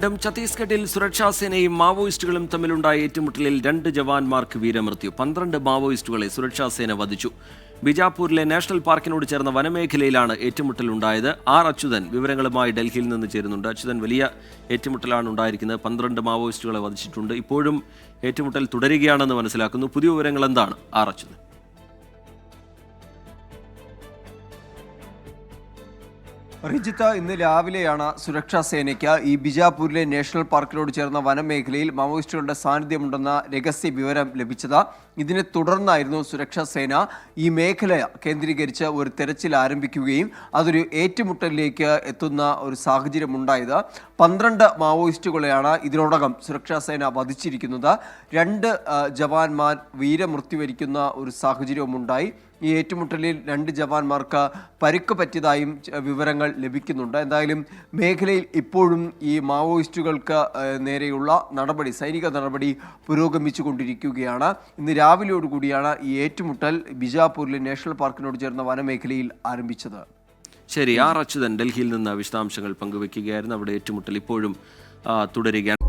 ഛത്തീസ്ഗഡിൽ സുരക്ഷാ സേനയും മാവോയിസ്റ്റുകളും തമ്മിലുണ്ടായ ഏറ്റുമുട്ടലിൽ 2 ജവാന്മാർക്ക് വീരമൃത്യു. 12 മാവോയിസ്റ്റുകളെ സുരക്ഷാ സേന വധിച്ചു. ബിജാപൂരിലെ നാഷണൽ പാർക്കിനോട് ചേർന്ന വനമേഖലയിലാണ് ഏറ്റുമുട്ടലുണ്ടായത്. അച്യുതൻ വിവരങ്ങളുമായി ഡൽഹിയിൽ നിന്ന് ചേരുന്നുണ്ട്. അച്യുതൻ, വലിയ ഏറ്റുമുട്ടലാണ് ഉണ്ടായിരിക്കുന്നത്. 12 മാവോയിസ്റ്റുകളെ വധിച്ചിട്ടുണ്ട്. ഇപ്പോഴും ഏറ്റുമുട്ടൽ തുടരുകയാണെന്ന് മനസ്സിലാക്കുന്നു. പുതിയ വിവരങ്ങൾ എന്താണ് അച്യുതൻ? റിജിത്ത്, ഇന്ന് രാവിലെയാണ് സുരക്ഷാ സേനയ്ക്ക് ഈ ബിജാപൂരിലെ നാഷണൽ പാർക്കിനോട് ചേർന്ന വനമേഖലയിൽ മാവോയിസ്റ്റുകളുടെ സാന്നിധ്യമുണ്ടെന്ന രഹസ്യ വിവരം ലഭിച്ചത്. ഇതിനെ തുടർന്നായിരുന്നു സുരക്ഷാ സേന ഈ മേഖല കേന്ദ്രീകരിച്ച് ഒരു തെരച്ചിൽ ആരംഭിക്കുകയും അതൊരു ഏറ്റുമുട്ടലിലേക്ക് എത്തുന്ന ഒരു സാഹചര്യം ഉണ്ടായത്. 12 മാവോയിസ്റ്റുകളെയാണ് ഇതിനോടകം സുരക്ഷാ സേന വധിച്ചിരിക്കുന്നത്. 2 ജവാന്മാർ വീരമൃത്യു വരിക്കുന്ന ഒരു സാഹചര്യവുമുണ്ടായി. ഈ ഏറ്റുമുട്ടലിൽ 2 ജവാന്മാർക്ക് പരിക്ക് പറ്റിയതായും വിവരങ്ങൾ ലഭിക്കുന്നുണ്ട്. എന്തായാലും മേഖലയിൽ ഇപ്പോഴും ഈ മാവോയിസ്റ്റുകൾക്ക് നേരെയുള്ള സൈനിക നടപടി പുരോഗമിച്ചു കൊണ്ടിരിക്കുകയാണ്. ഇന്ന് രാവിലെയോടുകൂടിയാണ് ഈ ഏറ്റുമുട്ടൽ ബിജാപൂരിലെ നാഷണൽ പാർക്കിനോട് ചേർന്ന വനമേഖലയിൽ ആരംഭിച്ചത്. ശരി, അച്യുതൻ ഡൽഹിയിൽ നിന്ന് വിശദാംശങ്ങൾ പങ്കുവയ്ക്കുകയായിരുന്നു. അവിടെ ഏറ്റുമുട്ടൽ ഇപ്പോഴും തുടരുകയാണ്.